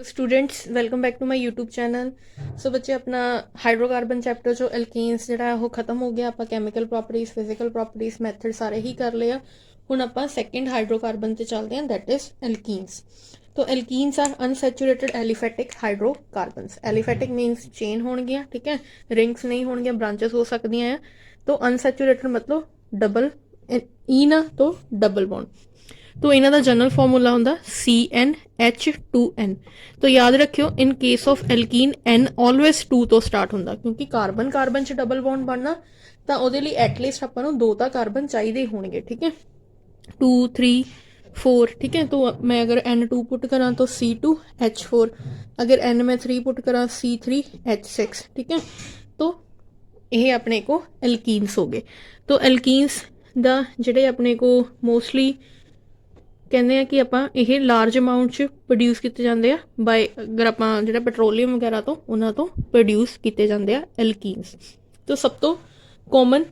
Students welcome back to my YouTube channel. So बच्चे अपना hydrocarbon chapter जो alkenes जिहड़ा वो खत्म हो गया। आपां chemical properties physical properties method सारे ही कर लिया। हुण आपां सैकेंड हाइड्रोकार्बन ते चलते हैं, दैट इज एल्कीन्स। तो alkenes are unsaturated aliphatic hydrocarbons. Aliphatic means chain होणगियां, ठीक है, रिंग्स नहीं होणगियां, ब्रांचेस हो सकदियां हैं। तो अनसैचुरेटेड मतलब डबल ई ना तो डबल बॉन्ड। तो इन्हां दा जनरल फॉर्मूला हुंदा CnH2n। तो याद रखियो in case of alkene N always 2 तो स्टार्ट हुंदा, क्योंकि कार्बन कार्बन च डबल बॉन्ड बनना तो ਉਹਦੇ ਲਈ एटलीस्ट ਆਪਾਂ ਨੂੰ 2 ਤਾਂ कार्बन चाहिए होंगे, ठीक है, 2 3 4, ठीक है। तो मैं अगर N2 पुट करा तो C2H4, अगर N मैं 3 पुट करा C3H6, ठीक है। तो ये अपने को एल्कीन्स हो गए। तो एल्कीन्स ਦਾ ਜਿਹੜੇ ਆਪਣੇ को मोस्टली ਕਹਿੰਦੇ ਆ ਕਿ ਆਪਾਂ ਇਹ ਲਾਰਜ ਅਮਾਉਂਟ 'ਚ ਪ੍ਰੋਡਿਊਸ ਕੀਤੇ ਜਾਂਦੇ ਆ ਬਾਈ, ਅਗਰ ਆਪਾਂ ਜਿਹੜਾ ਪੈਟਰੋਲੀਅਮ ਵਗੈਰਾ ਤੋਂ ਉਹਨਾਂ ਤੋਂ ਪ੍ਰੋਡਿਊਸ ਕੀਤੇ ਜਾਂਦੇ ਆ ਐਲਕੀਨਸ। तो ਸਭ ਤੋਂ ਕਾਮਨ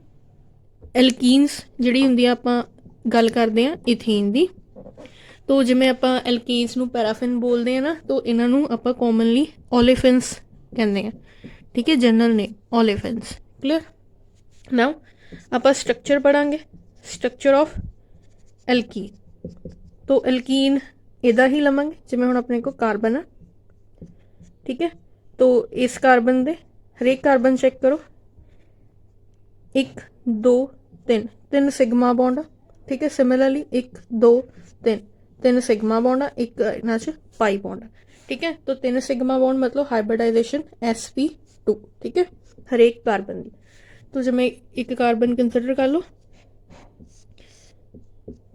ਐਲਕੀਨਸ ਜਿਹੜੀ ਹੁੰਦੀ ਆ ਆਪਾਂ ਗੱਲ ਕਰਦੇ ਆ ਇਥੇਨ ਦੀ। तो ਜਿਵੇਂ ਆਪਾਂ ਐਲਕੀਨਸ ਨੂੰ ਪੈਰਾਫਿਨ ਬੋਲਦੇ ਆ ਨਾ, तो ਇਹਨਾਂ ਨੂੰ ਆਪਾਂ ਕਾਮਨਲੀ ਓਲੇਫਿਨਸ ਕਹਿੰਦੇ ਆ, ठीक है, जनरल नेम ਓਲੇਫਿਨਸ। क्लियर। नाउ ਆਪਾਂ स्ट्रक्चर पढ़ांगे, स्ट्रक्चर ऑफ एल्कीन। तो एल्कीन इदा ही लवांगे जिवें हुण अपने को कार्बन है, ठीक है। तो इस कार्बन दे हरेक कार्बन चेक करो, 1 2 3 3 सिग्मा बॉन्ड, ठीक है। सिमिलरली 1 2 3 3 सिग्मा बॉन्ड, एक इन्हां च पाई बॉन्ड, ठीक है। तो 3 सिग्मा बॉन्ड मतलब हाइब्रिडाइजेशन sp2, ठीक है, हरेक कार्बन की। तो जिवें एक कार्बन कंसिडर कर लो,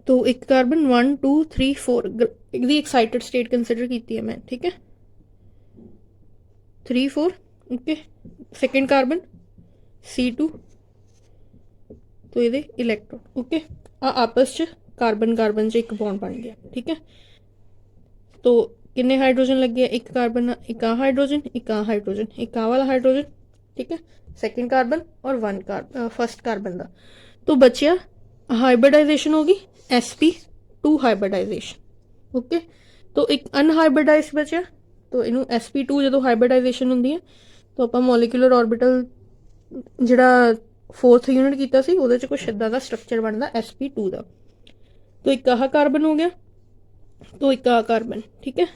तो एक कार्बन 1 2 3 4 दी एक्साइटेड स्टेट कंसिडर की है मैं, ठीक है, 3 4, ओके। सेकेंड कार्बन C2, तो ये इलैक्ट्रॉन, ओके। आपस च कार्बन कार्बन च एक बॉन्ड बन गया, ठीक है। तो किन्ने हाइड्रोजन लगे, एक कार्बन, एक आ हाइड्रोजन, एक आ हाइड्रोजन, एक आ वाला हाइड्रोजन, ठीक है, सेकेंड कार्बन और 1 कार्बन फर्स्ट कार्बन का। तो बचिया हाइब्रिडाइजेशन होगी sp2 हाइब्रिडाइजेशन, ओके। तो एक अनहाइब्रिडाइज बचा, तो इनू sp2 जो हाइब्रिडाइजेशन होंगी है, तो आप मॉलिक्यूलर ऑर्बिटल जिहड़ा 4th यूनिट किया सी उहदे च कुछ इदां दा स्ट्रक्चर बनता sp2 का। तो एक आह कार्बन हो गया, तो एक आ कार्बन, ठीक है,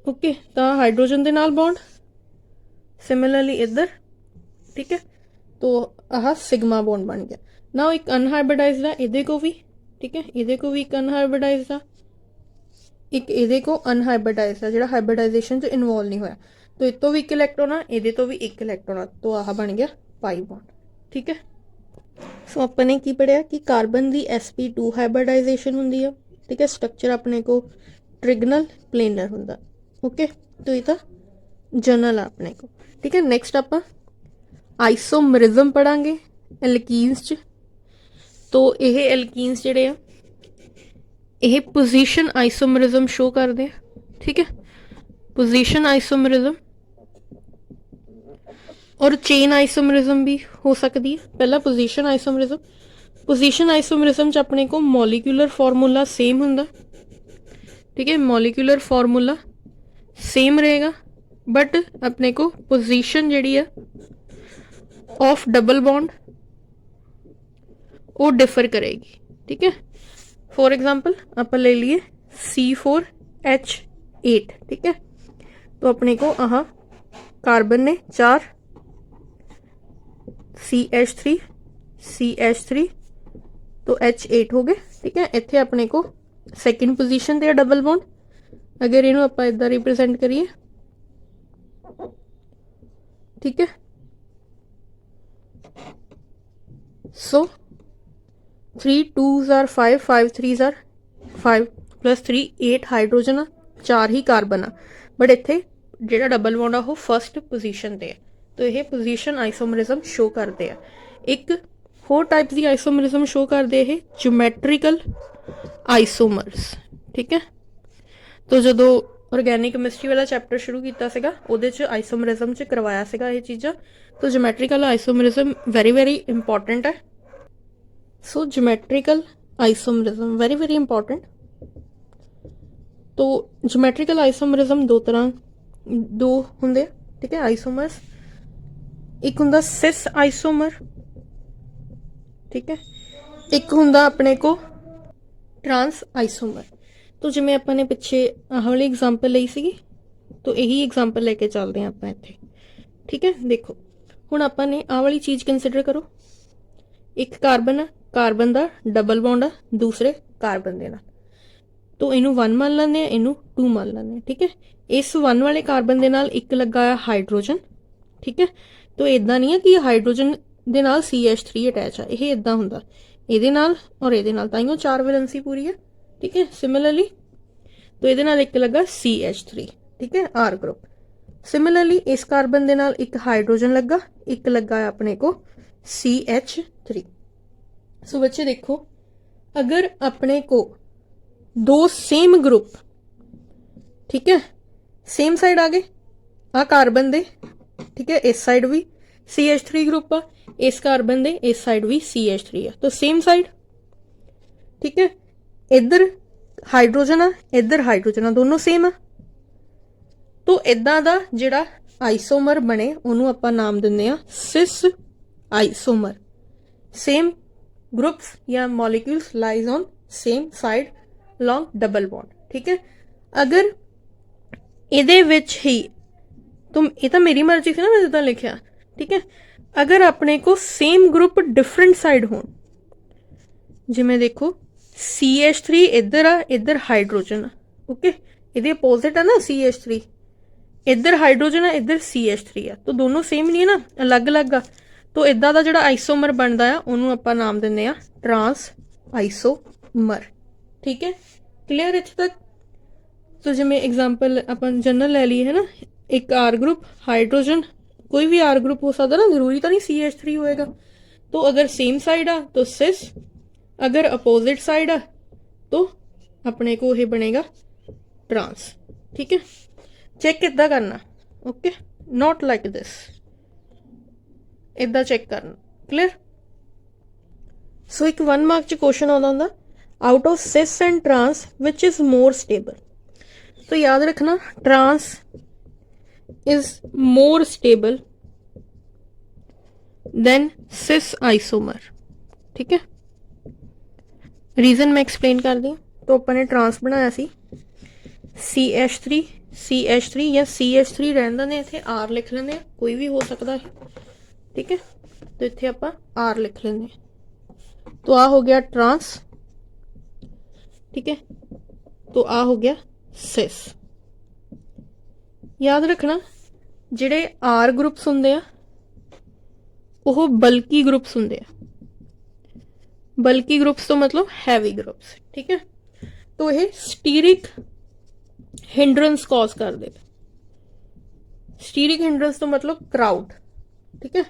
ओके। तो हाइड्रोजन के नाल बॉन्ड, सिमिलरली इधर, ठीक है। तो आह सिग्मा बॉन्ड बन गया ना। एक अनहाइब्रिडाइज्ड है इहदे को भी, ठीक है, इहदे को भी एक अनहाइब्रिडाइज्ड है, एक इहदे को अनहाइब्रिडाइज्ड है जिहड़ा हाइब्रिडाइजेशन च इनवॉल्व नहीं होया। तो इस तो भी एक इलैक्ट्रॉन है, इहदे तो भी एक इलैक्ट्रॉन है, तो आह बन गया पाई बॉन्ड, ठीक है। सो अपने की पढ़िया कि कार्बन की sp2 हाइब्रिडाइजेशन होंदी है, ठीक है। स्ट्रक्चर अपने को ट्रिगनल प्लेनर होंदा, ओके। तो ये जनरल है अपने को, ठीक है। नैक्सट आप आइसोमरिज्म पढ़ांगे एल्कीन्स च। तो यह एल्कीन्स जिहड़े आ यह पोजीशन आइसोमरिज्म शो करते हैं, ठीक है, पोजीशन आइसोमरिज्म और चेन आइसोमरिज्म भी हो सकती है। पहला पोजीशन आइसोमरिज्म, पोजीशन आइसोमरिज्म च अपने को मॉलिक्यूलर फॉर्मूला सेम हुंदा, ठीक है, मॉलिक्यूलर फॉर्मूला सेम रहेगा, बट अपने को पोजीशन जिहड़ी है ऑफ डबल बॉन्ड वो डिफर करेगी, ठीक है। फॉर एग्जाम्पल आप ले लिए C4H8, ठीक है। तो अपने को आह कार्बन ने 4 CH3 CH3, तो H8 हो गए, ठीक है। इत्थे अपने को सैकेंड पोजीशन ते डबल बॉन्ड, अगर इनू आप इदा रिप्रेजेंट करिए, ठीक है। So 3 2s are 5 5 3s are 5 plus 3 8 hydrogen आ, 4 ही कार्बन आ, बट इत्थे जिहड़ा डबल बॉन्ड आ वो फर्स्ट पोजीशन ते है। तो यह पोजीशन आइसोमरिज्म शो करते हैं। एक होर टाइप की आइसोमरिज्म शो करते हैं ज्योमैट्रिकल आइसोमर्स, ठीक है। तो जो ऑर्गेनिक केमिस्ट्री वाला चैप्टर शुरू किया सीगा उहदे च आइसोमरिज्म च करवाया सीगा ये चीज़ां। तो geometrical isomerism very very important है। So geometrical isomerism very very important. तो ज्योमेट्रिकल आइसोमरिज्म दो होंगे, ठीक है, आइसोमर्स। एक हुंदा सिस आइसोमर, ठीक है, एक हुंदा अपने को ट्रांस आइसोमर। तो जिवें आपां ने पिछे आह वाली एग्जाम्पल लई सीगी, तो यही एग्जाम्पल लेके चलते हैं आपां इत्थे, ठीक है। देखो हुण आपां ने आह वाली चीज़ कंसिडर करो, एक कार्बन है, कार्बन का डबल बॉन्ड है दूसरे कार्बन दे नाल, तो इनू 1 मान लैंदे आ, इनू 2 मान लैंदे आ, ठीक है। इस 1 वाले कार्बन दे नाल एक लगा है हाइड्रोजन, ठीक है। तो इदां नहीं है कि हाइड्रोजन दे नाल CH3 अटैच है, यह इदां हुंदा इहदे नाल और इहदे नाल, ताइयों 4 वैलेंसी पूरी है, ठीक है। सिमिलरली तो इहदे नाल एक लगा CH3, ठीक है, R ग्रुप। सिमिलरली इस कार्बन दे नाल एक हाइड्रोजन लगा, एक लगा है अपने को CH3। सो बच्चे देखो, अगर अपने को दो सेम ग्रुप, ठीक है, सेम साइड आ गए, आ कार्बन दे, ठीक है, इस साइड भी CH3 ग्रुप आ, इस कार्बन दे इस साइड भी CH3 है, तो सेम साइड, ठीक है। इधर हाइड्रोजन आ, इधर हाइड्रोजन आ, दोनों सेम आ। तो इदां दा जिहड़ा आइसोमर बने उन्होंने आपां नाम दिंदे आ सिस आइसोमर। सेम ग्रुप्स या molecules lies on same side long double bond, ठीक है। अगर इहदे विच ही, तो ये तो मेरी मर्जी थी ना, मैं जिद्दां लिखिया, ठीक है। अगर अपने को सेम ग्रुप डिफरेंट साइड हो, जिमें देखो CH3 इधर आ, इधर हाइड्रोजन आ, ओके, इहदे अपोजिट है ना CH3, इधर हाइड्रोजन है, इधर CH3 है, तो दोनों सेम नहीं है ना, अलग अलग आ। तो इदां दा जिहड़ा आइसोमर बनदा आ उहनूं आपां नाम दिंदे आ ट्रांस आइसोमर, ठीक है। क्लीयर इत्थे तक? तो जिवें एग्जाम्पल अपन जनरल ले ली है ना, एक R ग्रुप हाइड्रोजन, कोई भी R ग्रुप हो सकता ना, जरूरी तो नहीं CH3 होएगा। तो अगर सेम साइड आ तो सिस, अगर अपोजिट साइड आ तो अपने को ये बनेगा ट्रांस, ठीक है। चेक कितना करना, ओके, नॉट लाइक दिस, इदा चेक करना। क्लियर? सो एक 1 मार्क च क्वेश्चन आता होंदा, out of cis and trans which is more stable. तो याद रखना trans is more stable than cis isomer, ठीक है। रीजन मैं एक्सप्लेन कर दी। तो अपने ट्रांस बनाया सी CH3 या CH3 रहंदा ने, इत्थे R लिख लेंगे, कोई भी हो सकता है, ठीक है। तो इत्थे आपां R लिख लेंगे, तो आ हो गया ट्रांस, ठीक है। तो आ हो गया सिस। याद रखना जिहड़े R ग्रुप्स हुंदे आ वो बल्की ग्रुप्स हुंदे आ, बल्की ग्रुप्स तो मतलब हैवी ग्रुप्स, ठीक है। तो यह स्टीरिक हिंड्रेंस कॉज कर दे, स्टीरिक हिंड्रेंस तो मतलब क्राउड, ठीक है।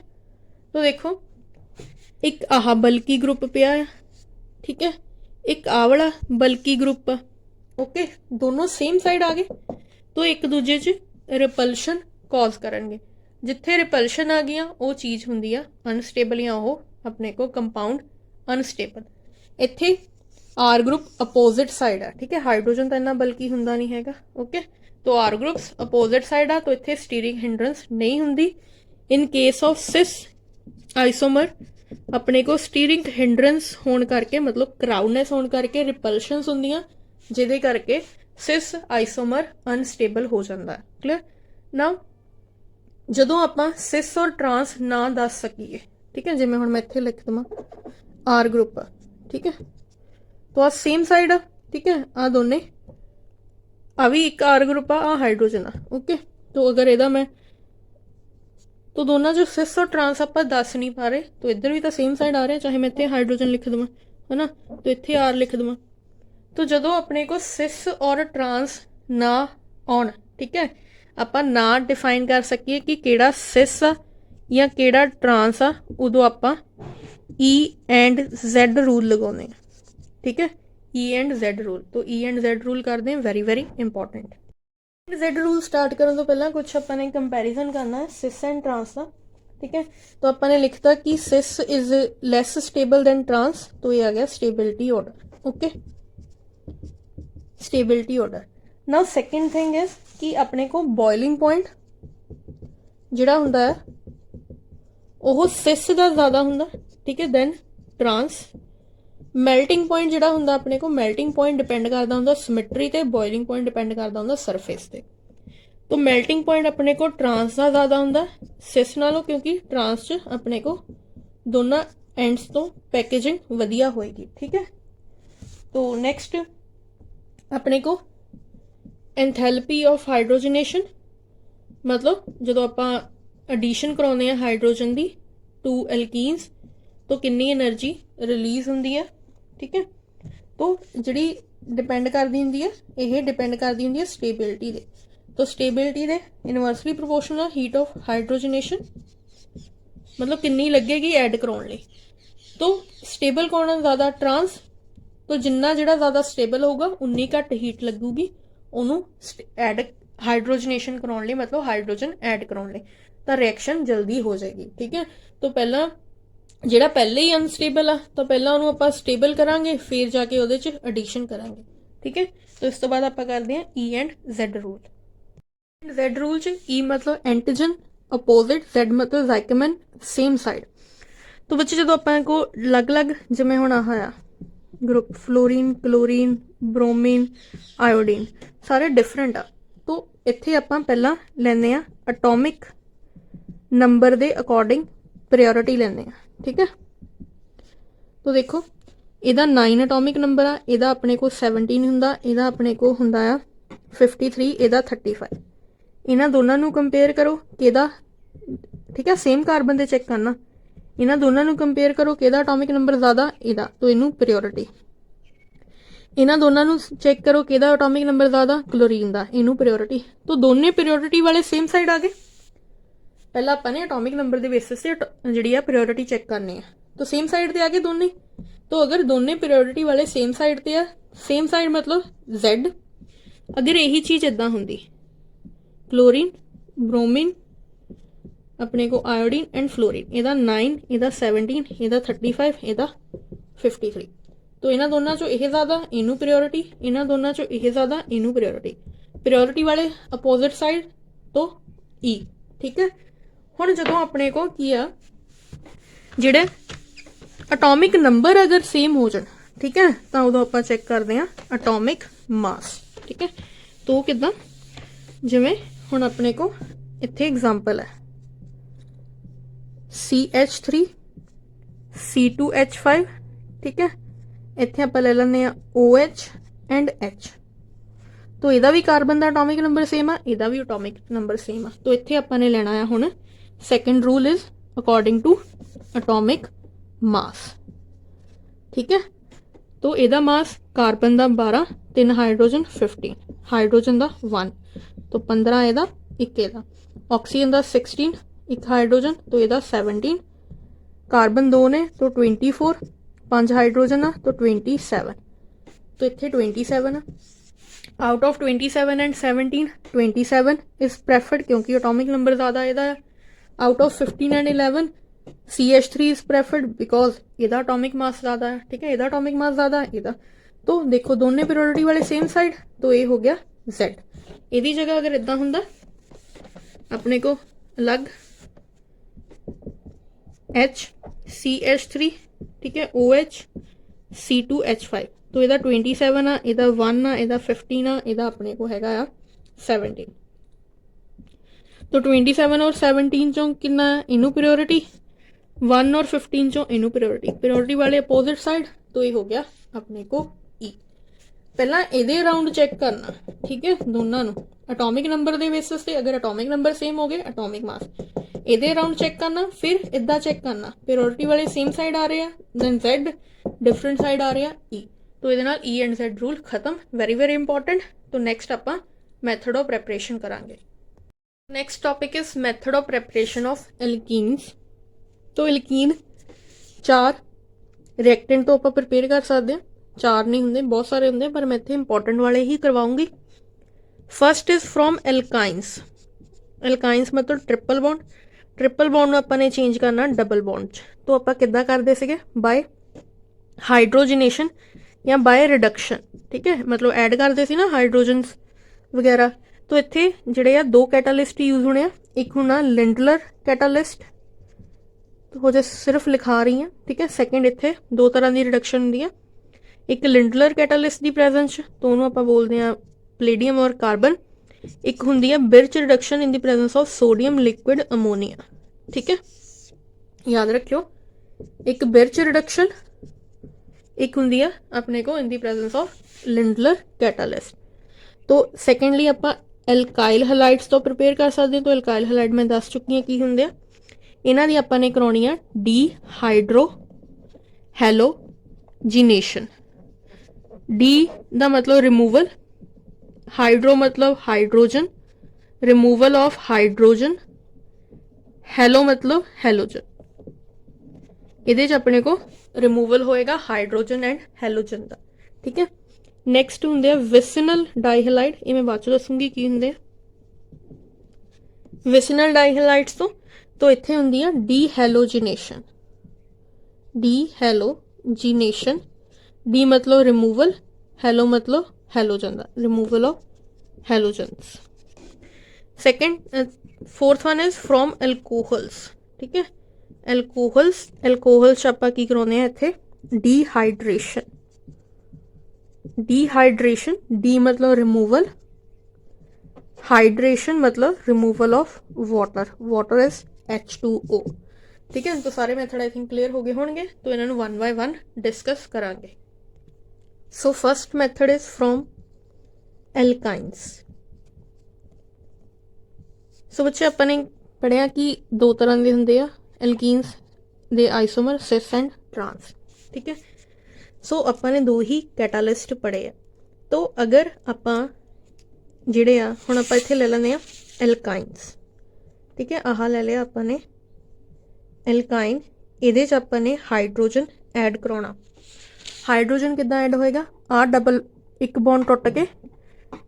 तो देखो एक आह बल्की ग्रुप पिया है, ठीक है, एक आ वाला बल्की ग्रुप, ओके, दोनों सेम साइड आ गए, तो एक दूजे च रिपल्शन कॉज करनगे। जिथे रिपल्शन आ गई वो चीज़ हुंदी आ अनस्टेबल, या वो अपने को कंपाउंड अनस्टेबल। इत्थे R ग्रुप अपोजिट साइड है, ठीक है, हाइड्रोजन तो इन्ना बल्कि हुंदा नहीं हैगा, ओके। तो R ग्रुप्स अपोजिट साइड आ, तो इत्थे स्टीरिक हिंड्रेंस नहीं हुंदी। In case of cis isomer अपने को स्टीरिक हिंड्रेंस होने करके, मतलब क्राउडनेस होने करके रिपल्शनस हुंदियां, जिहदे करके सिस आइसोमर अनस्टेबल हो जाता है। क्लियर? नाउ जदों आपां सिस और ट्रांस ना दस सकीए, ठीक है, जिवें हुण मैं इत्थे लिख देवां R ग्रुप, ठीक है, तो आ सेम साइड आ, ठीक है, आ दोने, आ भी एक R ग्रुप आ हाइड्रोजन आ, ओके। तो अगर इहदा मैं, तो दोनों जो सिस और ट्रांस आप दस नहीं पा रहे, तो इधर भी तो सेम साइड आ रहा है, चाहे मैं इत्थे हाइड्रोजन लिख देवां, है ना, तो इत्थे R लिख देवां। तो जदों अपने को सिस और ट्रांस ना आउण, ठीक है, आपां ना डिफाइन कर सकीए कि किहड़ा सिस आ या किहड़ा ट्रांस आ, उदों आपां E एंड Z रूल लगाउने, ठीक है, E एंड Z रूल। तो E एंड Z रूल करते हैं, very very important. Z rule start करने तो पहला कुछ अपने कंपैरिजन करना है सिस एंड ट्रांस का, ठीक है। तो अपने लिखता कि cis is less stable than trans, तो ये आ गया stability order, okay, stability order. Now second thing is ਕਿ ਆਪਣੇ ਕੋ ਬੋਇਲਿੰਗ ਪੁਆਇੰਟ ਜਿਹੜਾ ਹੁੰਦਾ ਹੈ ਉਹ ਸਿਸ ਦਾ ਜ਼ਿਆਦਾ ਹੁੰਦਾ, ਠੀਕ ਹੈ, ਦੈਨ ਟਰਾਂਸ। ਮੈਲਟਿੰਗ ਪੁਆਇੰਟ ਜਿਹੜਾ ਹੁੰਦਾ ਆਪਣੇ ਕੋ, ਮੈਲਟਿੰਗ ਪੁਆਇੰਟ ਡਿਪੈਂਡ ਕਰਦਾ ਹੁੰਦਾ ਸਿਮੈਟਰੀ ਤੇ, ਬੋਇਲਿੰਗ ਪੁਆਇੰਟ ਡਿਪੈਂਡ ਕਰਦਾ ਹੁੰਦਾ ਸਰਫੇਸ ਤੇ। तो मेल्टिंग पॉइंट अपने को ट्रांस का ज़्यादा होंगे सिस नालों, क्योंकि ट्रांस च अपने को दोनों एंड्स तो पैकेजिंग वधिया होएगी, ठीक है। तो नैक्सट अपने को एंथैल्पी ऑफ हाइड्रोजनेशन, मतलब जो आप एडिशन कराने हैं हाइड्रोजन की टू एल्कीन्स तो कितनी एनर्जी रिलीज होंगी है, ठीक है। तो जी डिपेंड करती होंगी है, ये डिपेंड करती होंगी है स्टेबिलिटी दे। तो stability they inversely proportional heat of hydrogenation, मतलब कितनी लगेगी ऐड कराने लई। तो स्टेबल कौन है ज़्यादा, ट्रांस। तो जिन्ना जिहड़ा ज़्यादा स्टेबल होगा उन्नी घट हीट लगूगी उन्होंने ऐड हाइड्रोजनेशन कराने लई, मतलब हाइड्रोजन ऐड कराने लई, तो रिएक्शन जल्दी हो जाएगी, ठीक है। तो पहला जिहड़ा पहले ही अनस्टेबल आ तो पहला उन्होंने आपां स्टेबल करांगे, फिर जाके उहदे च एडिशन करांगे, ठीक है। तो इस तो बाद आपां करदे हां E and Z rule. Z rule च E मतलब एंटीजन अपोजिट, Z मतलब जाइकमन सेम साइड। तो बच्चे जो अपन को अलग अलग जिमें होना होया group fluorine, chlorine, bromine, iodine सारे डिफरेंट आ। तो इत्थे आपां पहला लैंदे आ एटॉमिक नंबर दे अकॉर्डिंग प्रायोरिटी लैंदे आ, ठीक है। तो देखो इहदा 9 एटॉमिक नंबर आ, इहदा अपने को 17 हुंदा, इहदा अपने को हुंदा आ 53, इहदा 35। इन्हां दोनों नू कंपेयर करो किहदा, ठीक है, सेम कार्बन दे चेक करना, इन्हां दोनों नू कंपेयर करो किहदा एटॉमिक नंबर ज़्यादा, इहदा, तो इनू प्रायोरिटी। इन्हां दोनों नू चेक करो किहदा एटॉमिक नंबर ज़्यादा, क्लोरीन दा, इनू प्रायोरिटी। तो दोनों प्रायोरिटी वाले सेम साइड आ गए। पहला आपां ने एटॉमिक नंबर के बेसिस से जिहड़ी आ प्रायोरिटी चेक करनी है, तो सेम साइड ते आ गए दोनों। तो अगर दोनों प्रायोरिटी वाले सेम साइड ते आ, सेम साइड मतलब Z, अगर यही चीज़ इदां हुंदी क्लोरीन, ब्रोमीन, अपने को आयोडीन एंड फ्लोरीन, इहदा 9, इहदा 17, इहदा 35, इहदा 53। तो इन्हां दोनों चो यह ज़्यादा, इनू प्रायोरिटी, इन्हां दोनों चो यह ज़्यादा, इनू प्रायोरिटी। प्रायोरिटी वाले अपोजिट साइड तो E, ठीक है। हुण जदों अपने को की आ जिहड़े एटॉमिक नंबर अगर सेम हो जाए, ठीक है, तो उदों आपां चेक करते हैं एटॉमिक मास, ठीक है। तो किदां जिवें हुण अपने को इत्थे एग्जाम्पल है CH3 C2H5, ठीक है। इत्थे आपां ले लैंदे आ OH एंड H। तो इहदा भी कार्बन दा एटॉमिक नंबर सेम आ, इहदा भी एटॉमिक नंबर सेम आ। तो इत्थे आपां ने लेना है हुण second rule is according to atomic mass, ठीक है। तो इहदा मास कार्बन दा 12, 3 हाइड्रोजन 15, हाइड्रोजन दा 1, तो 15 इहदा, 1 इहदा, ऑक्सीजन दा 16, 1 हाइड्रोजन तो इहदा 17, कार्बन 2 ने तो 24, 5 हाइड्रोजन आ तो 27। तो इत्थे 27 आ। Out of 27 and 17, 27 is preferred क्योंकि एटॉमिक नंबर ज़्यादा इहदा है। Out of 15 and 11 CH3 is preferred because इहदा एटॉमिक मास ज़्यादा है, ठीक है, इहदा एटॉमिक मास ज़्यादा है इहदा। तो देखो दोनों प्रायोरिटी वाले सेम साइड, तो ये हो गया Z। इहदी जगह अगर इदां हुंदा अपने को अलग H CH3, ठीक है, OH C2H5, तो इहदा 27 आ, इहदा 1 आ, इहदा 15 आ, इहदा अपने को हैगा आ 17। तो 27 और 17 चों कितना इनू प्रायोरिटी, 1 और 15 चों इनू प्रायोरिटी, प्रायोरिटी वाले अपोजिट साइड, तो ये हो गया अपने को E। पहला इहदे अराउंड चेक करना, ठीक है, दोनों नू एटॉमिक नंबर के बेसिस से, अगर एटॉमिक नंबर सेम हो गए एटॉमिक मास, इहदे अराउंड चेक करना, फिर इदा चेक करना प्रायोरिटी वाले सेम साइड आ रहे हैं, दैन Z डिफरेंट साइड आ रहा है E। तो ये E एंड Z रूल खत्म, वेरी वेरी इंपॉर्टेंट। तो नैक्सट आपां मैथड ऑफ प्रैपरेशन करांगे। Next topic is method of preparation of alkenes. तो एल्कीन 4 रिएक्टेंट तो आपां प्रिपेयर कर सकते हैं, 4 नहीं होंगे, बहुत सारे होंगे, पर मैं इत्थे इंपॉर्टेंट वाले ही करवाऊंगी। First is from alkynes. Alkynes मतलब ट्रिपल बॉन्ड, ट्रिपल बॉन्ड आपां ने चेंज करना डबल बॉन्ड। तो आपां किद्दां करदे सीगे, बाय हाइड्रोजनेशन या बाय रिडक्शन, ठीक है, मतलब ऐड करते सी ना हाइड्रोजन वगैरह। तो इत्थे जिहड़े आ दो कैटालिस्ट यूज होने आ, एक होना लिंडलर कैटालिस्ट, तो हो जा सिर्फ लिखा रही हैं, ठीक है। सैकेंड इत्थे दो तरह की रिडक्शन होंदी है, एक लिंडलर कैटालिस्ट की प्रेजेंस च, तो उन्होंने आपां बोलते हैं पलेडियम और कार्बन। एक होंदी है Birch reduction in the presence of sodium liquid ammonia, ठीक है, याद रखियो। एक बिरच रिडक्शन, एक होंदी है अपने को इन the presence of Lindlar catalyst. तो सैकेंडली आपां एल्काइल हैलाइड्स तो प्रिपेयर कर सकते हैं। तो एल्काइल हैलाइड मैं दस चुकी हाँ की होंगे, इन्हां दी आपां ने कराउणी आ डीहाइड्रो हैलोजिनेशन। डी दा मतलब रिमूवल, हाइड्रो मतलब hydrogen, removal of hydrogen, hello मतलब हैलोजन। इहदे च अपने को रिमूवल होएगा हाइड्रोजन एंड हैलोजन का, ठीक है। नैक्सट होंगे विसिनल डाईहैलाइड, ये मैं बाद चो दसूंगी की होंगे विसिनल डाईहैलाइड्स। तो इत्थे होंदी है डीहैलोजिनेशन, डीहैलोजिनेशन। डी मतलब रिमूवल, हैलो मतलब हैलोजन का, removal of halogens. Second fourth one is from alcohols, ठीक है। एल्कोहल्स आपां की कराउने हैं इत्थे डीहाइड्रेशन। डीहाइड्रेशन, डी मतलब रिमूवल, हाइड्रेशन मतलब removal of water, water is H2O, ठीक है। तो सारे मैथड आई थिंक क्लीयर हो गए होंगे, तो इन्होंने वन बाय वन डिस्कस करांगे। So first method is from alkynes. So बच्चे अपने पढ़िया कि दो तरह के होंगे एल्कीन्स दे आइसोमर सिस एंड ट्रांस, ठीक है। सो अपने दो ही कैटालिस्ट पढ़े है। तो अगर आपां जिहड़े आ हुण आपां इत्थे ले लैंदे आ एल्काइन्स, ठीक है। आह ले लिया आपां ने एल्काइन, इहदे च आपां ने हाइड्रोजन ऐड कराउणा। हाइड्रोजन किद्दां ऐड होएगा, आ डबल एक बॉन्ड टुट के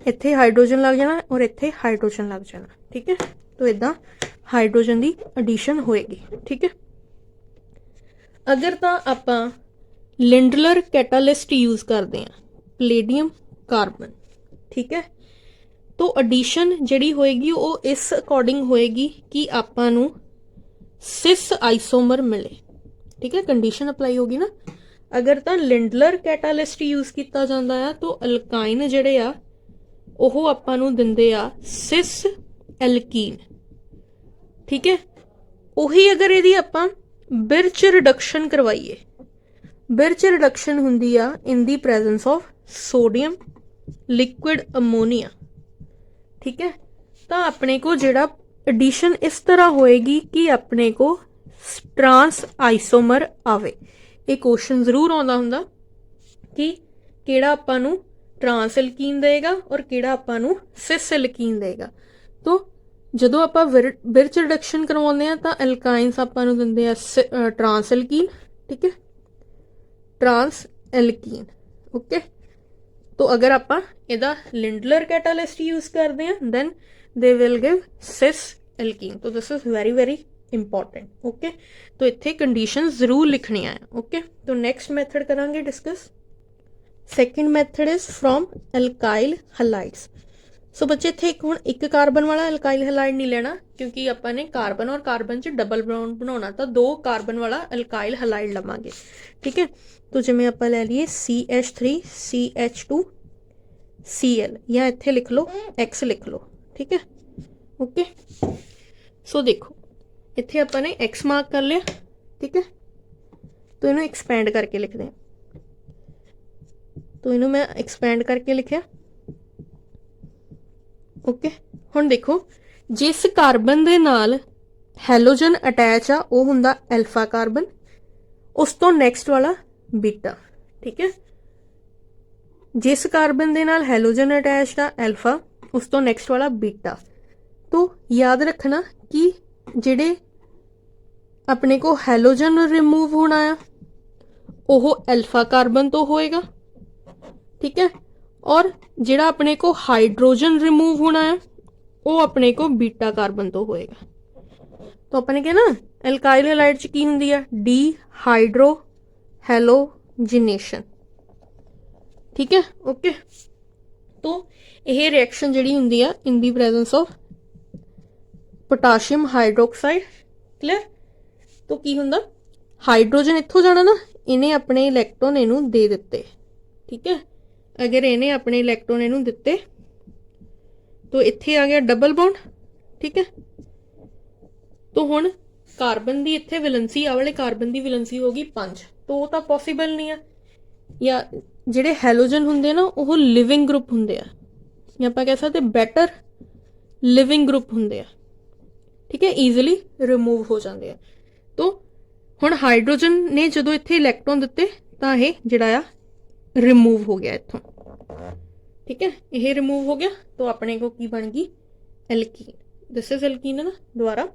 इत्थे हाइड्रोजन लग जाना और इत्थे हाइड्रोजन लग जाना, ठीक है। तो इदां हाइड्रोजन की एडिशन होएगी, ठीक है। अगर तां आपां लिंडलर कैटालिस्ट यूज करते हैं पलेडियम कार्बन, ठीक है, तो एडिशन जिहड़ी होएगी वो इस अकॉर्डिंग होएगी कि आपां नूं सिस आइसोमर मिले, ठीक है। कंडीशन अप्लाई होगी ना। अगर तां लिंडलर कैटालिस्ट यूज किया जाता है तो अल्काइन जिहड़े आ ओह आपां नूं दिंदे आ सिस एल्कीन, ठीक है। उही अगर इहदी आपां बिरच रिडक्शन करवाइए, बिरच रिडक्शन हुंदी आ in the presence of sodium liquid ammonia, ठीक है। तो अपने को जिहड़ा एडिशन इस तरह होएगी कि अपने को ट्रांस आइसोमर आवे। एक क्वेश्चन जरूर आउंदा हुंदा कि किहड़ा आपां नूं ट्रांस एल्कीन देगा और किहड़ा आपां नूं सिस एल्कीन देगा। तो जदों आपां बिरच रिडक्शन करवाउने आ तां एल्काइन्स आपां नूं दिंदे आ ट्रांस एल्कीन, ठीक है, ट्रांस एल्कीन, ओके। तो अगर आपां इहदा लिंडलर कैटालिस्ट यूज करते हैं then they will give cis alkene. तो this is very very important, okay. तो इत्थे कंडीशन जरूर लिखनियां है, ओके। तो नैक्सट मैथड करांगे discuss. Second method is from alkyl halides. So बच्चे इत्थे एक हुण एक कार्बन वाला एल्काइल हैलाइड नहीं लेना, क्योंकि आपां ने कार्बन और कार्बन च डबल बॉन्ड बनाउणा, तो दो कार्बन वाला एल्काइल हैलाइड लवांगे, ठीक है। तो जिवें आपां लै लईए CH3 CH2 Cl, या इत्थे लिख लो X लिख लो, ठीक है, ओके। सो देखो इत्थे आपां ने X मार्क कर लिया, ठीक है। तो इन्हूं एक्सपैंड करके लिखते हैं, तो इन्हूं मैं एक्सपैंड करके लिखिया, ओके। हुण देखो जिस कार्बन दे नाल हैलोजन अटैच आ वो हुंदा एल्फा कार्बन, उस तो नैक्सट वाला बीटा, ठीक है। जिस कार्बन दे नाल हैलोजन अटैच आ एल्फा, उस तो नैक्सट वाला बीटा। तो याद रखना कि जिहड़े अपने को हैलोजन रिमूव होना है वह एल्फा कार्बन तो होएगा, ठीक है, और जिहड़ा अपने को हाइड्रोजन रिमूव होना है वो अपने को बीटा कार्बन तो होएगा। तो अपने के ना एल्काइल हैलाइड च की हुंदी है डी हाइड्रो हैलोजिनेशन, ठीक है, ओके। तो यह रिएक्शन जिहड़ी हुंदी आ in the presence of potassium hydroxide. Clear. तो की हुंदा हाइड्रोजन इत्थों जाना ना, इन्हें अपने इलैक्ट्रॉन इनू दे दिते। ठीक है, अगर इन्हें अपने इलैक्ट्रॉन इनू दिते तो इत्थे आ गया डबल बॉन्ड। ठीक है, तो हुण कार्बन की इत्थे वैलेंसी आ वाले कार्बन की वैलेंसी होगी 5, तो वो तो पॉसीबल नहीं है। या जिहड़े हैलोजन हुंदे ना वो लिविंग ग्रुप हुंदे आ, या आपां कह सकते बैटर लिविंग ग्रुप हुंदे आ। ठीक है, ईजिली रिमूव हो जाते हैं। तो हुण हाइड्रोजन ने जदों इत्थे इलैक्ट्रॉन दिते तां ये जिहड़ा आ रिमूव हो गया इत्थों। ठीक है, ये रिमूव हो गया तो अपने को की बन गई एल्कीन। दिस इज एल्कीन है ना। दोबारा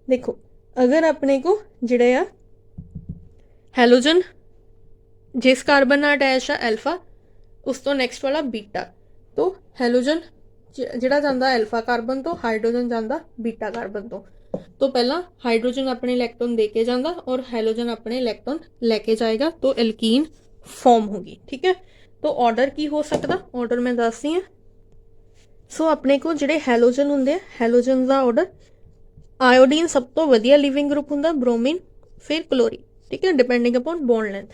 देखो, अगर अपने को जिहड़ा आ हैलोजन जिस कार्बन नाल अटैच आ एल्फा, उस तो नैक्सट वाला बीटा, तो हैलोजन जिहड़ा जांदा एल्फा कार्बन तो, हाइड्रोजन जांदा बीटा कार्बन तो पहला हाइड्रोजन अपने इलैक्ट्रॉन दे के जांदा और हैलोजन अपने इलैक्ट्रॉन लैके जाएगा, तो एल्कीन फॉर्म होगी। ठीक है, तो ऑर्डर की हो सकता, ऑर्डर मैं दसदी हाँ। सो अपने को जिहड़े हैलोजन हुंदे, हैलोजन का ऑर्डर आयोडीन सब तो वधिया लिविंग ग्रुप हुंदा, ब्रोमीन, फिर क्लोरीन। ठीक है, डिपेंडिंग अपॉन बॉन्ड लेंथ।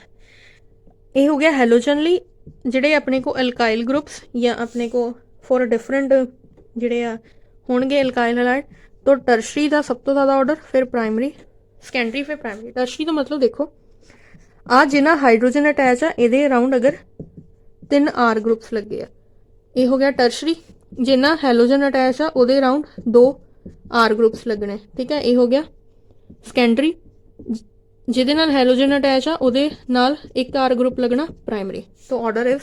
ये हो गया हैलोजन लई। जिहड़े अपने को अल्काइल ग्रुप्स या अपने को फॉर डिफरेंट जिहड़े आ होणगे अल्काइल हैलाइड, तो टर्शरी का सब तो ज़्यादा ऑर्डर, फिर प्राइमरी, सैकेंडरी, फिर प्राइमरी। टर्शरी का मतलब देखो आ जिन्ना हाइड्रोजन अटैच आ ये अराउंड अगर 3 आर ग्रुप्स लगे आ, ये हो गया टर्शरी। जिन्ना हैलोजन अटैच आ उहदे अराउंड 2 आर ग्रुप्स लगने। ठीक है, ये हो गया सैकेंडरी। जिहदे नाल हैलोजन अटैच आ उहदे नाल 1 आर ग्रुप लगना प्राइमरी। तो ऑर्डर इज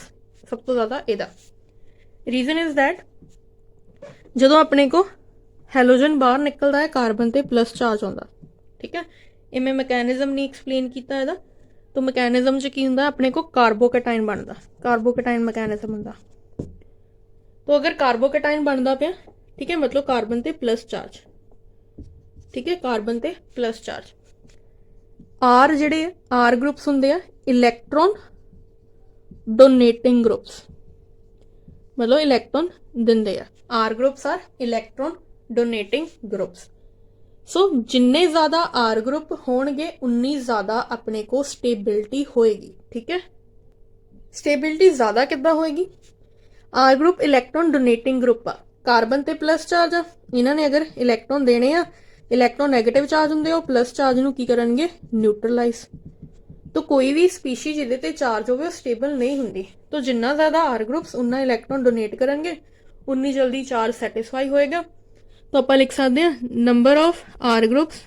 सब तो ज़्यादा इहदा। रीजन इज दैट जदों अपने को हैलोजन बाहर निकलता है कार्बन ते प्लस चार्ज आता। ठीक है, ये मैं मैकेनिज्म नहीं एक्सप्लेन किया इहदा। तो मैकेनिज्म च की हुंदा, अपने को कार्बोकेटाइन बनता, कार्बोकेटाइन मैकेनिज्म हुंदा। तो अगर कार्बोकेटाइन बनता पिया, ठीक है, मतलब कार्बन ते प्लस चार्ज। ठीक है, कार्बन ते प्लस चार्ज। आर जिहड़े आर ग्रुप्स हुंदे आ इलैक्ट्रॉन डोनेटिंग ग्रुप्स, मतलब इलैक्ट्रॉन दिंदे आ। R groups R electron donating groups. So जिन्ने ज़्यादा आर ग्रुप होणगे उन्नी ज़्यादा अपने को स्टेबिलिटी होएगी। ठीक है, स्टेबिलिटी ज़्यादा किद्दां होएगी? R group electron donating group आ, कार्बन ते प्लस चार्ज आ, इन्हां ने अगर इलैक्ट्रॉन देने आ, इलैक्ट्रॉन नैगेटिव चार्ज हुंदे आ, प्लस चार्ज नूं की करनगे न्यूट्रलाइज। तो कोई भी स्पीशी जिहदे ते चार्ज होवे स्टेबल नहीं हुंदी। तो जिन्ना ज़्यादा आर ग्रुप्स उन्ना इलैक्ट्रॉन डोनेट करनगे, उन्नी जल्दी चार्ज सैटिस्फाई होएगा। तो आप लिख सकते हैं number of R groups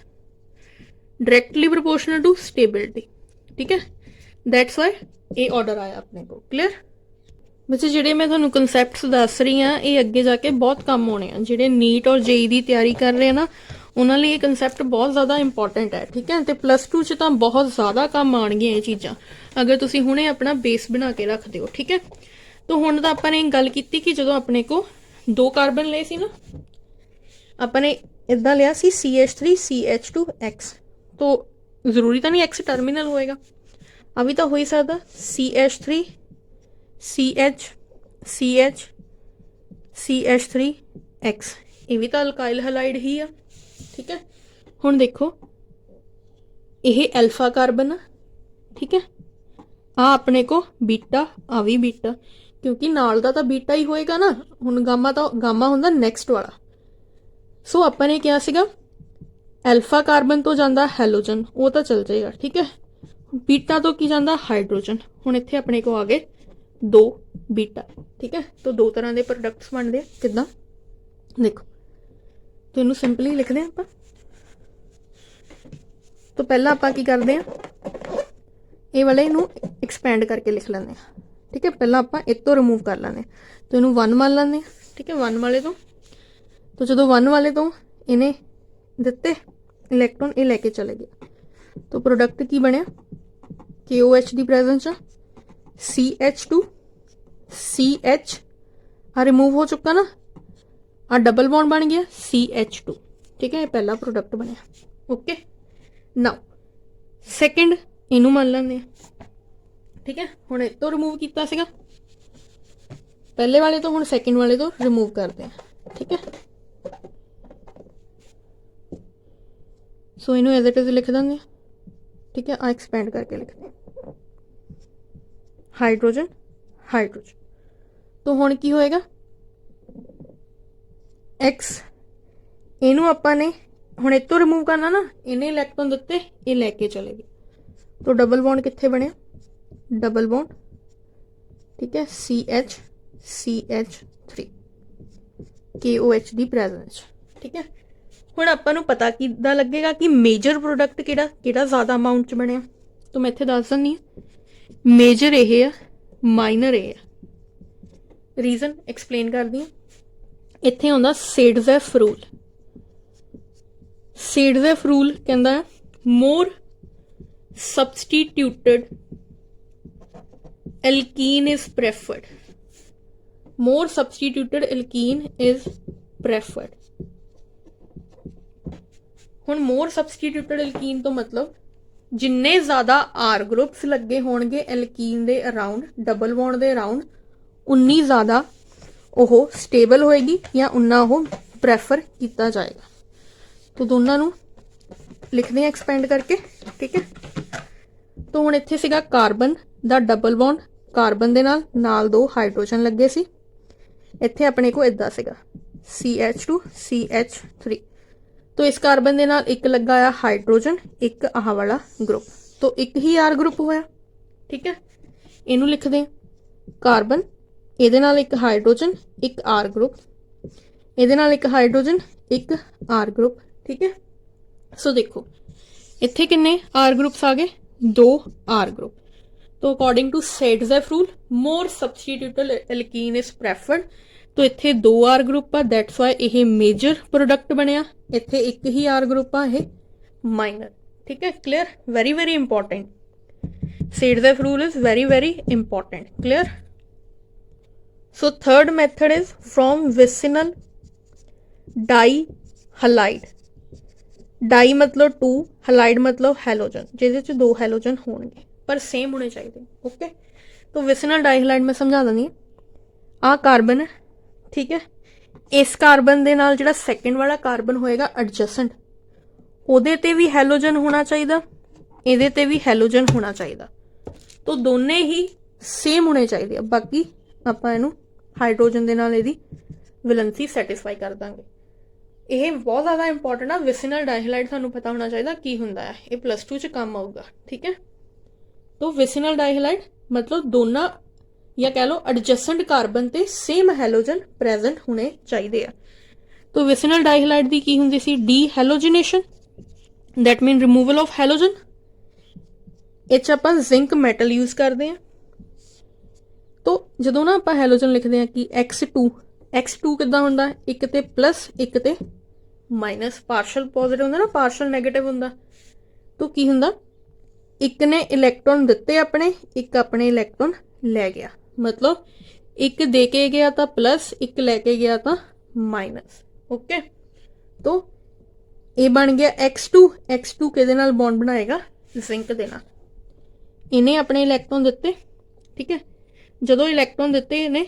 directly proportional to stability. ठीक है, दैट्स वाई ये ऑर्डर आया अपने को। क्लियर बच्चे, जिहड़े मैं तुहानूं कंसैप्ट्स दस रही हाँ ये अगे जाके बहुत काम आने हैं। जिहड़े नीट और जेई की तैयारी कर रहे हैं ना उन्होंने ये कंसैप्ट बहुत ज़्यादा इंपॉर्टेंट है। ठीक है, तो प्लस 2 च तां बहुत ज़्यादा काम आउणगियां ये चीज़ां अगर तुसीं हुणे अपना बेस बना के रखते हो। ठीक है, तो हुण तां आपां ने गल कीती कि जदों अपने को 2 कार्बन लए सी ना, अपने इदा लिया सी CH3CH2X, तो जरूरी तो नहीं X टर्मिनल होएगा, अभी तो हो ही सकता CH3CH3CH3X, ये भी तो अल्काइल हैलाइड ही आ। ठीक है, हुण देखो ये अल्फा कार्बन आ। ठीक है, आ अपने को बीटा, आ भी बीटा, क्योंकि नाल दा तो बीटा ही होएगा ना। हुण गामा तो गामा हुंदा नैक्सट वाला। सो अपने क्या सीगा एल्फा कार्बन तो जांदा हैलोजन, वो तो चल जाएगा। ठीक है, बीटा तो की जांदा हाइड्रोजन। हुण इत्थे अपने को आ गए 2 बीटा। ठीक है, तो 2 तरह के प्रोडक्ट्स बनते किदां देखो, तो इनू सिंपली लिखते हैं आप। तो पहला आप की करते हैं ये वाले इनू एक्सपैंड करके लिख लेंगे। ठीक है, पहला आप इतो रिमूव कर लेंगे, तो इनू 1 मान लेंगे। ठीक है, 1 वाले तो जो 1 वाले तो इन्हें दिते इलैक्ट्रॉन ये लैके चले गए, तो प्रोडक्ट की बनया KOH की प्रेजेंस CH2 CH आ रिमूव हो चुका ना, आ डबल बॉन्ड बन गया CH2। ठीक है, ये पहला प्रोडक्ट बनया। ओके, नाउ सैकेंड इनू मान लेंगे। ठीक है, हुण इतो रिमूव किया सीगा, पहले वाले तो हुण सैकेंड वाले तो रिमूव करते हैं, ठीक है। सो इनू एज इट इज लिख देंगे, ठीक है। आ एक्सपेंड करके लिखते हैं हाइड्रोजन हाइड्रोजन। तो हुण की होएगा एक्स, इनू आपां ने हुण इतों रिमूव करना ना, इन्हें इलैक्ट्रॉन दिते, ये लैके चले गए। तो डबल बॉन्ड कित्थे बने, डबल बॉन्ड, ठीक है, CH3 KOH की प्रेजेंस, ठीक है। हुण आपां नूं पता किद्दां लगेगा कि मेजर प्रोडक्ट किहड़ा ज़्यादा अमाउंट च बनिया। तो मैं इत्थे दस दिंदी हां, मेजर ये है, माइनर ये है। रीजन एक्सप्लेन करदी हां। इत्थे आउंदा सेडजेफ रूल। सेडजेफ रूल कहंदा मोर substituted alkene is preferred, more substituted alkene is preferred। हुण मोर सबसटीट्यूटेड एल्कीन तो मतलब जिन्ने ज़्यादा आर ग्रुप्स लगे होणगे एल्कीन दे अराउंड, डबल बॉन्ड दे अराउंड, उन्नी ज़्यादा ओह स्टेबल होएगी या उन्ना ओह प्रैफर किया जाएगा। तो दोनों नूं लिखते हैं एक्सपेंड करके, ठीक है। तो हुण इत्थे सीगा कार्बन दा डबल बॉन्ड, कार्बन दे नाल दो हाइड्रोजन लगे सी। इत्थे अपने को इदां सीगा CH2 CH3। तो इस कार्बन दे नाल एक लगा आ हाइड्रोजन, एक आह वाला ग्रुप, तो एक ही आर ग्रुप होया, ठीक है। इनू लिखते हैं कार्बन, इहदे नाल एक हाइड्रोजन, एक आर ग्रुप, इहदे नाल एक हाइड्रोजन, एक आर ग्रुप, ठीक है। सो देखो इत्थे किन्ने आर ग्रुप्स आ गए, 2 आर ग्रुप। तो according to Saytzeff rule more substituted alkene is preferred. तो इत्थे 2 आर ग्रुप आ, दैट्स वाई यह मेजर प्रोडक्ट बनया। इत्थे एक ही आर ग्रुप आ, यह माइनर, ठीक है। Clear, very very important. Saytzeff rule is very very important, clear. So third method is from vicinal dihalide. Di मतलब 2, हलाइड मतलब हैलोजन, जिहदे च 2 हैलोजन होणगे पर सेम होने चाहिए, ओके। तो विसिनल डाई हलाइड मैं समझा दिंदी हां। आ कार्बन है, ठीक है। इस कार्बन दे नाल जिहड़ा सैकेंड वाला कार्बन होएगा एडजसेंट, उहदे ते भी हैलोजन होना चाहिए, इहदे ते भी हैलोजन होना चाहिए। तो दोने ही सेम होने चाहिए, बाकी आपां इहनूं हाइड्रोजन दे नाल इहदी वैलेंसी सैटिस्फाई कर दांगे। यह बहुत ज़्यादा इंपॉर्टेंट आ। विसिनल डाईहलाइड सानू पता होना चाहिए की हुंदा है, ये +2 च काम आऊगा, ठीक है। तो विसिनल डाईहलाइड मतलब दोनों या कह लो एडजसेंट कार्बन ते सेम हैलोजन प्रेजेंट होने चाहिए। तो विसिनल डाईहलाइड दी की हुंदी सी, dehalogenation, that mean removal of halogen. इच आपां जिंक मैटल यूज करते हैं। तो जदों ना आपां हैलोजन लिखते हैं कि X2 किद्दां हुंदा, एक ते प्लस एक ते माइनस, पार्शल पॉजिटिव हुंदा ना, पार्शल नैगेटिव हुंदा। तो की हुंदा, एक ने इलैक्ट्रॉन दिते अपने, एक अपने इलैक्ट्रॉन लै गया, मतलब एक दे के गया था प्लस, एक लैके गया था माइनस, ओके। तो ये बन गया X2 किहदे नाल बॉन्ड बनाएगा, जिंक दे नाल। इन्हें अपने इलैक्ट्रॉन दिते, ठीक है। जदों इलैक्ट्रॉन दिते इन्हें,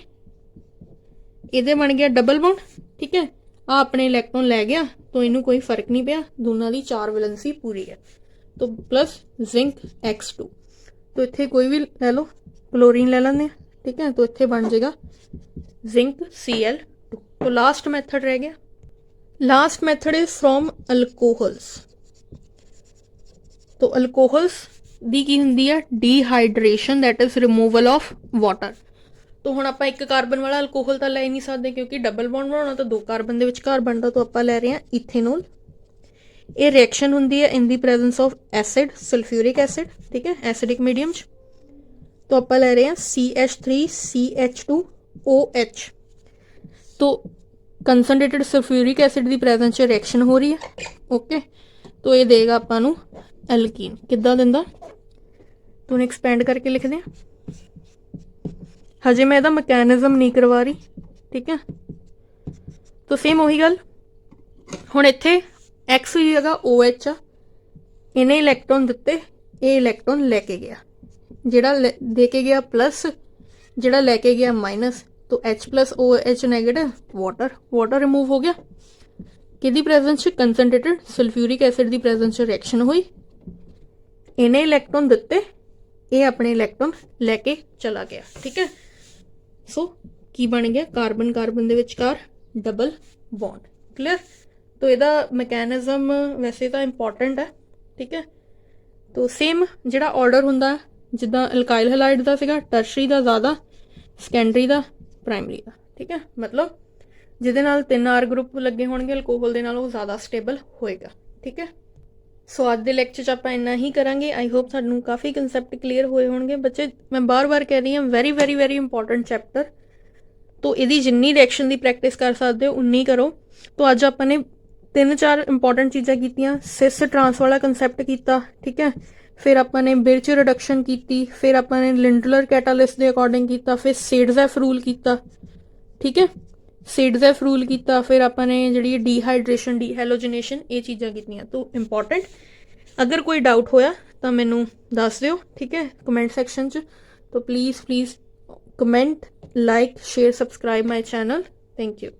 इहदे बन गया डबल बॉन्ड, ठीक है। आ अपने इलैक्ट्रॉन लै गया, तो इनू कोई फर्क नहीं पिया, दोनों की 4 वैलेंसी पूरी है। तो प्लस जिंक X2। तो इत्थे कोई भी ले लो, क्लोरीन ले लेंगे, ठीक है। तो इत्थे बन जाएगा जिंक Cl2। तो लास्ट मैथड रह गया। Last method is from alcohols. तो अल्कोहल्स दी की हुंदी है, dehydration, that is removal of water. तो हुण आपां एक कार्बन वाला अल्कोहल तो ले नहीं सकते, क्योंकि डबल बॉन्ड बनाना तो 2 कार्बन दे विचकार बनदा। तो आपां ले रहे हैं इथेनॉल। ये रिएक्शन हुंदी है in the presence of acid, sulphuric acid, ठीक है, एसिडिक मीडियम च। तो आपां ले रहे हैं CH3CH2OH। तो कंसनट्रेटेड सल्फ्यूरिक एसिड की प्रेजेंस च रिएक्शन हो रही है, ओके। तो ये देगा आपां नूं एल्कीन, किद्दां दिंदा, तो एक्सपेंड करके लिखते हैं। हजे मैं इहदा मैकेनिज्म नहीं करवा रही, ठीक है। तो सेम वही गल, हुण इत्थे X की जगह OH आ, इन्हें इलैक्ट्रॉन दिते, ये इलैक्ट्रॉन लैके गया, जिहड़ा दे के गया प्लस, जिहड़ा लैके गया माइनस। तो H+OH नेगेटिव, वाटर रिमूव हो गया। किहदी प्रेजेंस च? कंसनट्रेटेड सल्फ्यूरिक एसिड की प्रेजेंस च रिएक्शन हुई, इन्हें इलैक्ट्रॉन दिते, ये अपने इलैक्ट्रॉन लैके चला गया। ठीक है, सो की बन गया? कार्बन कार्बन दे विचकार डबल बॉन्ड। क्लियर? तो यदा मैकेनिज्म वैसे तो इंपॉर्टेंट है। ठीक है, तो सेम जिहड़ा ऑर्डर हुंदा जिद्दां अल्काइल हैलाइड दा सीगा, टर्शरी दा ज़्यादा, सैकेंडरी दा, प्राइमरी दा। ठीक है, मतलब जिहदे नाल 3 R ग्रुप लगे होणगे अल्कोहल दे नाल वो ज़्यादा स्टेबल होएगा। ठीक है, सो अज के लैक्चर च आपां इन्ना ही करांगे। आई होप सानूं काफ़ी कंसैप्ट क्लीयर होए होणगे। बच्चे मैं बार बार कह रही हाँ, very very very important chapter, तो इहदी जिन्नी रिएक्शन की प्रैक्टिस कर सकते हो उन्नी करो। तो अज आपां ने 3-4 इंपॉर्टेंट चीज़ां कीतियां। सिस ट्रांस वाला कंसैप्ट किया। ठीक है, फिर आपने बिरच रिडक्शन की, फिर आपने लिंडलर कैटालिस्ट के अकॉर्डिंग किया, फिर सेडजेफ रूल किया। ठीक है, सेडजेफ रूल किया, फिर आपने जी डीहाइड्रेशन डीहैलोजिनेशन ये चीज़ां कीतियां। तो इंपॉर्टेंट, अगर कोई डाउट होया तो मैनू दस दिओ। ठीक है, कमेंट सैक्शन च। तो please please comment, like, share, subscribe my channel. Thank you.